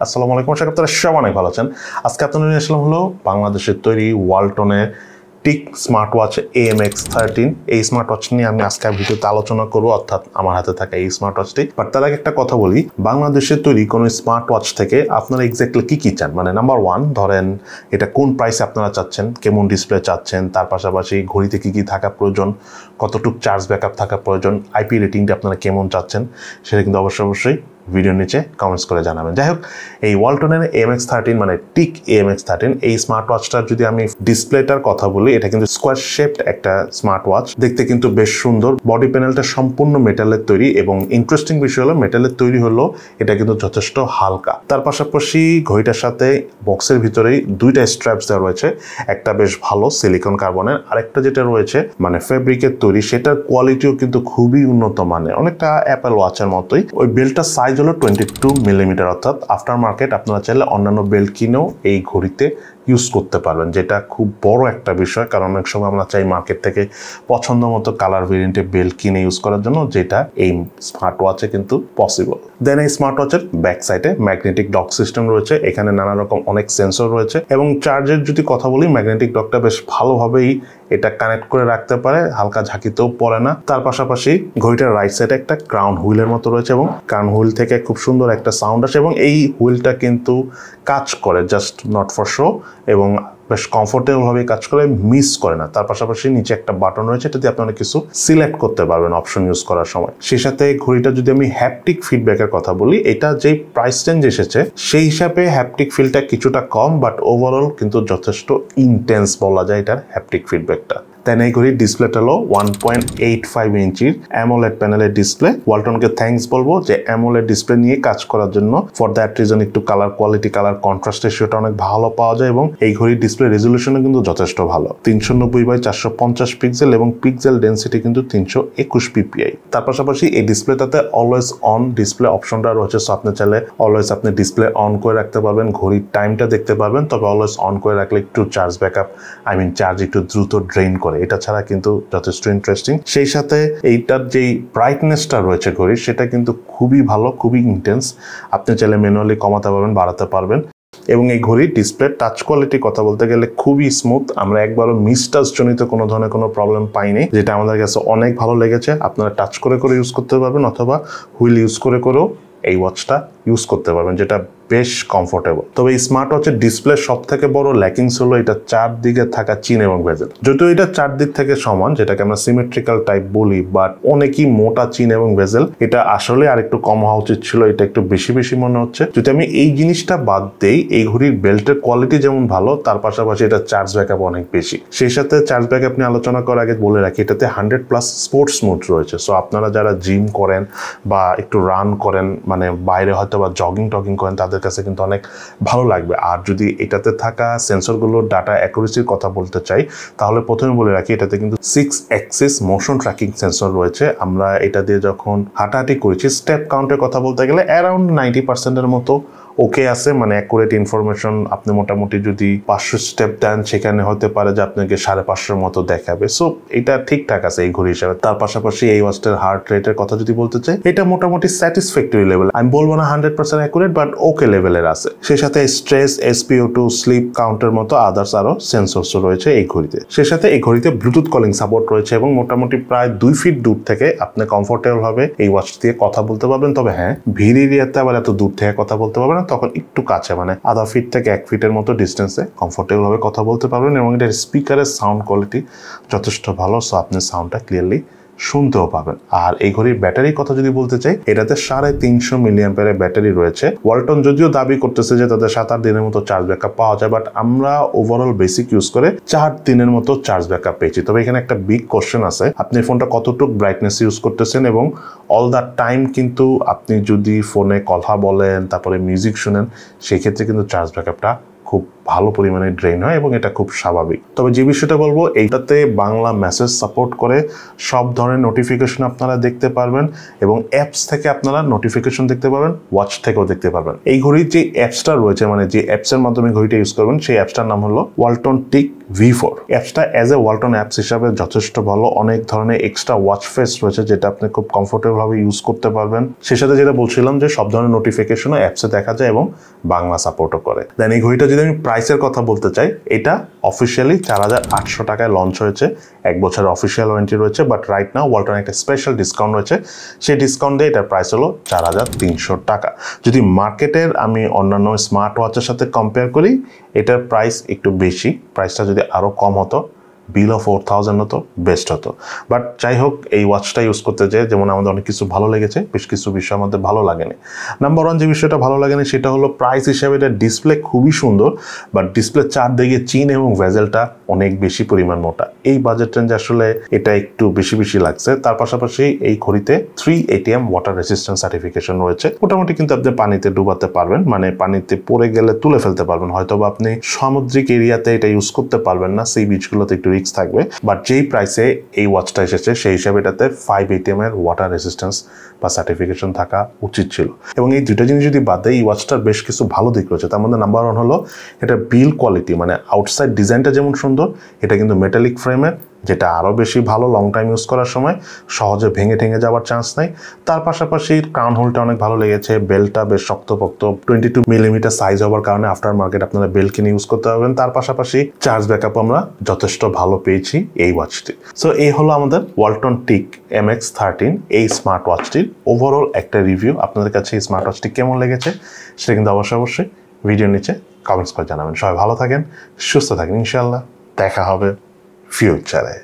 আসসালামু আলাইকুম, আশা করি আপনারা সবাই অনেক ভালো আছেন। আজকে আপনাদের নিয়ে আসলাম হলো বাংলাদেশের তৈরি ওয়ালটনের টিক স্মার্ট ওয়াচ AMX13। এই স্মার্ট ওয়াচ নিয়ে আমি আজকে ভিডিওতে আলোচনা করবো, অর্থাৎ আমার হাতে থাকা এই স্মার্ট ওয়াচটি। বাট তার আগে একটা কথা বলি, বাংলাদেশের তৈরি কোনো স্মার্ট ওয়াচ থেকে আপনারা এক্স্যাক্টলি কি চান, মানে নাম্বার ওয়ান ধরেন এটা কোন প্রাইসে আপনারা চাচ্ছেন, কেমন ডিসপ্লে চাচ্ছেন, তার পাশাপাশি ঘড়িতে কি থাকা প্রয়োজন, কতটুকু চার্জ ব্যাকআপ থাকা প্রয়োজন, IP রেটিংটা আপনারা কেমন চাচ্ছেন, সেটা কিন্তু অবশ্যই ভিডিওর নিচে কমেন্টস করে জানাবেন। যাই হোক, এই ওয়ালটনের AMX13 মানে টিক AMX13 এই স্মার্ট ওয়াচটার যদি আমি ডিসপ্লেটার কথা বলি, এটা কিন্তু স্কোয়ার শেপড একটা স্মার্ট ওয়াচ, দেখতে কিন্তু বেশ সুন্দর। বডি প্যানেলটা সম্পূর্ণ মেটালের তৈরি এবং ইন্টারেস্টিং বিষয় হলো মেটালের তৈরি হলো এটা কিন্তু যথেষ্ট হালকা। তার পাশাপাশি ঘড়িটার সাথে বক্সের ভিতরেই দুইটা স্ট্র্যাপস দেওয়া রয়েছে, একটা বেশ ভালো সিলিকন কার্বনের, আরেকটা যেটা রয়েছে মানে ফেব্রিকের তৈরি, সেটার কোয়ালিটিও কিন্তু খুবই উন্নত মানের, অনেকটা অ্যাপেল ওয়াচের মতোই। ওই বেল্টটার সাইজ হলো 22 মিলিমিটার, অর্থাৎ আফটার মার্কেট আপনারা চাইলে অন্যান্য বেল্ট কিনেও এই ঘড়িতে ইউজ করতে পারবেন, যেটা খুব বড় একটা বিষয়। কারণ অনেক সময় আমরা চাই মার্কেট থেকে পছন্দ মতো কালার ভেরিয়েন্টে বেল্ট কিনে ইউজ করার জন্য, যেটা এই স্মার্ট ওয়াচে কিন্তু পসিবল। দেন এই স্মার্ট ওয়াচের ব্যাক সাইডে ম্যাগনেটিক ডক সিস্টেম রয়েছে, এখানে নানা রকম অনেক সেন্সর রয়েছে এবং চার্জের যদি কথা বলি, ম্যাগনেটিক ডকটা বেশ ভালোভাবেই এটা কানেক্ট করে রাখতে পারে, হালকা ঝাঁকিতেও পড়ে না। তার পাশাপাশি ঘড়িটার রাইট সাইডে একটা ক্রাউন হুইলের মতো রয়েছে এবং ক্রাউন হুইল থেকে খুব সুন্দর একটা সাউন্ড আসে এবং এই হুইলটা কিন্তু কাজ করে জাস্ট নট ফর শো এবং বেশ কমফোর্টেবল ভাবে কাজ করে, মিস করে না। তার পাশাপাশি নিচে একটা বাটন রয়েছে, এটা দিয়ে আপনি অনেক কিছু সিলেক্ট করতে পারবেন অপশন ইউজ করার সময়। সেই সাথে ঘড়িটা যদি আমি হ্যাপটিক ফিডব্যাকের কথা বলি, এটা যেই প্রাইস রেঞ্জ এসেছে সেই হিসাবে হ্যাপটিক ফিলটা কিছুটা কম, বাট ওভারঅল কিন্তু যথেষ্ট ইন্টেন্স বলা যায় এটার হ্যাপটিক ফিডব্যাকটা। দেন এই ঘড়ির ডিসপ্লেটা হলো 1.85 ইঞ্চির অ্যামোলেড প্যানেলের ডিসপ্লে। ওয়ালটনকে থ্যাঙ্কস বলবো যে অ্যামোলেড ডিসপ্লে নিয়ে কাজ করার জন্য। ফর দ্যাট রিজন একটু কালার কোয়ালিটি, কালার কন্ট্রাস্ট রেশিওটা অনেক ভালো পাওয়া যায় এবং এই ঘড়ির ডিসপ্লে রেজলিউশনও কিন্তু যথেষ্ট ভালো, 390/450 পিক্সেল এবং পিক্সেল ডেন্সিটি কিন্তু 321 ppi। তার পাশাপাশি এই ডিসপ্লেটাতে অলওয়েজ অন ডিসপ্লে অপশনটা রয়েছে, সো আপনি চাইলে অলওয়েজ আপনি ডিসপ্লে অন করে রাখতে পারবেন, ঘড়ির টাইমটা দেখতে পারবেন। তবে অলওয়েজ অন করে রাখলে একটু চার্জ ব্যাকআপ চার্জ একটু দ্রুত ড্রেইন করে, এটা ছাড়া কিন্তু যথেষ্ট ইন্টারেস্টিং। সেই সাথে এইটার যেই ব্রাইটনেসটা রয়েছে ঘড়ির, সেটা কিন্তু খুবই ভালো, খুবই ইন্টেন্স। আপনি চাইলে ম্যানুয়ালি কমাতে পারবেন, বাড়াতে পারবেন। এবং এই ঘড়ির ডিসপ্লে টাচ কোয়ালিটি কথা বলতে গেলে খুবই স্মুথ, আমরা একবারও মিসটাচ জনিত কোনো ধরনের কোনো প্রবলেম পাইনি, যেটা আমাদের কাছে অনেক ভালো লেগেছে। আপনারা টাচ করে ইউজ করতে পারবেন অথবা হুইল ইউজ করেও এই ওয়াচটা ইউজ করতে পারবেন, যেটা বেশ কমফোর্টেবল। তবে এই স্মার্ট ওয়াচের ডিসপ্লে সব থেকে বড় ল্যাকিংস হলো এটা চারদিকে থাকা চিন এবং বেজেল। যদিও এটা চারদিক থেকে সমান, যেটাকে আমরা সিমেট্রিক্যাল টাইপ বলি, বাট অনেকই মোটা চিন এবং বেজেল, এটা আসলে আর একটু কম হওয়া উচিত ছিল, এটা একটু বেশি মনে হচ্ছে। যদি আমি এই জিনিসটা বাদ দেই, এই ঘড়ির বেল্টের কোয়ালিটি যেমন ভালো, তার পাশাপাশি এটা চার্জ ব্যাকআপ অনেক বেশি। সেই সাথে চার্জ ব্যাকআপ নিয়ে আলোচনা করার আগে বলে রাখি, এটাতে 100+ স্পোর্টস মোড রয়েছে। সো আপনারা যারা জিম করেন বা একটু রান করেন, মানে বাইরে হয়তো বা জগিং করেন, তাদের কাছে কিন্তু অনেক ভালো লাগবে। আর যদি এটাতে থাকা সেন্সরগুলোর ডাটা অ্যাকুরেসির কথা বলতে চাই, তাহলে প্রথমে বলে রাখি এটাতে কিন্তু 6 অ্যাক্সিস মোশন ট্র্যাকিং সেন্সর রয়েছে। আমরা এটা দিয়ে যখন হাঁটাহাঁটি করেছি, স্টেপ কাউন্টের কথা বলতে গেলে অ্যারাউন্ড 90%-এর মতো ওকে আছে, মানে অ্যাকুরেট ইনফরমেশন। আপনি মোটামুটি যদি 500 স্টেপ দেন, সেখানে হতে পারে যে আপনাকে 550 মতো দেখাবে। সো এটা ঠিকঠাক আছে এই ঘড়ি হিসাবে। তার পাশাপাশি এই ওয়াচটার হার্ট রেটের কথা যদি বলতে চাই, এটা মোটামুটি স্যাটিসফ্যাক্টরি লেভেল, আমি বলবো না 100% অ্যাকুরেট, বাট ওকে লেভেলের আছে। সেই সাথে স্ট্রেস, SpO2, স্লিপ কাউন্টের মতো আদার্স আরো সেন্সরস রয়েছে এই ঘড়িতে। সেই সাথে এই ঘড়িতে ব্লুটুথ কলিং সাপোর্ট রয়েছে এবং মোটামুটি প্রায় 2 ফিট দূর থেকে আপনি কমফোর্টেবল ভাবে এই ওয়াচ দিয়ে কথা বলতে পারবেন। তবে হ্যাঁ, ভিড় এরিয়াতে আবার এত দূর থেকে কথা বলতে পারবেন না, তখন একটু কাছে, মানে আধা ফিট থেকে 1 ফিটের মতো ডিস্টেন্সে কমফোর্টেবল ভাবে কথা বলতে পারবেন এবং এটার স্পিকারের সাউন্ড কোয়ালিটি যথেষ্ট ভালো, সো আপনি সাউন্ডটা ক্লিয়ারলি শুনতেও পাবেন। আর এই ঘড়ির ব্যাটারির কথা যদি বলতে চাই, এটাতে 350 মিলিঅ্যাম্পিয়ারের ব্যাটারি রয়েছে। ওয়ালটন যদিও দাবি করতেছে যে তাদের 7-8 দিনের মতো চার্জ ব্যাকআপ পাওয়া যায়, বাট আমরা ওভারঅল বেসিক ইউজ করে 4 দিনের মতো চার্জ ব্যাকআপ পেয়েছি। তবে এখানে একটা বিগ কোশ্চেন আছে, আপনি ফোনটা কতটুকু ব্রাইটনেস ইউজ করতেছেন এবং অল দ্য টাইম কিন্তু আপনি যদি ফোনে কথা বলেন, তারপরে মিউজিক শুনেন, সেই ক্ষেত্রে কিন্তু চার্জ ব্যাকআপটা খুব ভালো পরিমাণে ড্রেন হয় এবং এটা খুব স্বাভাবিক। তবে যে বিষয়টা বলবো, এইটাতে বাংলা মেসেজ সাপোর্ট করে, সব ধরনের নোটিফিকেশন আপনারা দেখতে পারবেন এবং অ্যাপস থেকে আপনারা নোটিফিকেশন দেখতে পারবেন, ওয়াচ থেকেও দেখতে পারবেন। এই ঘড়ির যে অ্যাপসটা রয়েছে, মানে যে অ্যাপসের মাধ্যমে ঘড়িটা ইউজ করবেন, সেই অ্যাপসটার নাম হলো ওয়ালটন টিক V4। অ্যাপসটা অ্যাজ এ ওয়ালটন অ্যাপস হিসাবে যথেষ্ট ভালো। অনেক ধরনের এক্সট্রা ওয়াচ ফেস রয়েছে যেটা আপনি খুব কমফোর্টেবল ভাবে ইউজ করতে পারবেন। সেই সাথে যেটা বলছিলাম যে সব ধরনের নোটিফিকেশনও অ্যাপসে দেখা যায় এবং বাংলা সাপোর্টও করে। দেন এই ঘড়িটা যদি আমি প্রাইসের কথা বলতে চাই, এটা অফিসিয়ালি 4800 টাকায় লঞ্চ হয়েছে। 1 বছরের অফিসিয়াল ওয়ারেন্টি রয়েছে, বাট রাইট নাও ওয়ালটন একটা স্পেশাল ডিসকাউন্ট রয়েছে। সেই ডিসকাউন্ট দিয়ে এটার প্রাইস হলো 4300 টাকা। যদি মার্কেটের আমি অন্যান্য স্মার্ট ওয়াচের সাথে কম্পেয়ার করি, এটার প্রাইস একটু বেশি। প্রাইসটা যদি আরও কম হতো, বিলো 4000 হতো, বেস্ট হতো। বাট যাই হোক, এই ওয়াচটা ইউজ করতে যেয়ে যেমন আমাদের অনেক কিছু ভালো লেগেছে, বেশ কিছু বিষয় আমাদের ভালো লাগেনি। নাম্বার 1 যে বিষয়টা ভালো লাগেনি সেটা হলো প্রাইস হিসাবে এটা ডিসপ্লে খুবই সুন্দর, বাট ডিসপ্লে চারদিকে চিন এবং ভেজেলটা অনেক বেশি পরিমাণ মোটা। এই বাজেট রেঞ্জে আসলে এটা একটু বেশি লাগছে। তার পাশাপাশি এই ঘড়িতে 3 ATM ওয়াটার রেসিস্ট্যান্স সার্টিফিকেশন রয়েছে। মোটামুটি কিন্তু আপনি পানিতে ডুবাতে পারবেন, মানে পানিতে পড়ে গেলে তুলে ফেলতে পারবেন। হয়তো বা আপনি সামুদ্রিক এরিয়াতে এটা ইউজ করতে পারবেন না, সেই বিচগুলোতে একটু থাকবে। বাট যেই প্রাইসে এই ওয়াচটা এসেছে সেই হিসাবে এটাতে 5 ATM এর ওয়াটার রেসিস্ট্যান্স বা সার্টিফিকেশন থাকা উচিত ছিল। এবং এই দুইটা জিনিস যদি বাদ দেয়, এই ওয়াচটার বেশ কিছু ভালো দিক রয়েছে। তার মধ্যে নাম্বার 1 হলো এটা বিল কোয়ালিটি, মানে আউটসাইড ডিজাইনটা যেমন সুন্দর, এটা কিন্তু মেটালিক ফ্রেমের, যেটা আরও বেশি ভালো লং টাইম ইউজ করার সময় সহজে ভেঙে যাওয়ার চান্স নাই। তার পাশাপাশি ক্রাউন হোলটা অনেক ভালো লেগেছে। বেল্টটা বেশ শক্তপোক্ত, 22 মিলিমিটার সাইজ হওয়ার কারণে আফটার মার্কেট আপনারা বেল্ট কিনে ইউজ করতে পারবেন। তার পাশাপাশি চার্জ ব্যাকআপ আমরা যথেষ্ট ভালো পেয়েছি এই ওয়াচটি। সো এই হলো আমাদের ওয়ালটন টিক MX13 এই স্মার্ট ওয়াচটির ওভারঅল একটা রিভিউ। আপনাদের কাছে এই স্মার্ট ওয়াচটি কেমন লেগেছে সেটা কিন্তু অবশ্যই ভিডিওর নিচে কমেন্টস করে জানাবেন। সবাই ভালো থাকেন, সুস্থ থাকেন, ইনশাআল্লাহ দেখা হবে ফিউচারে।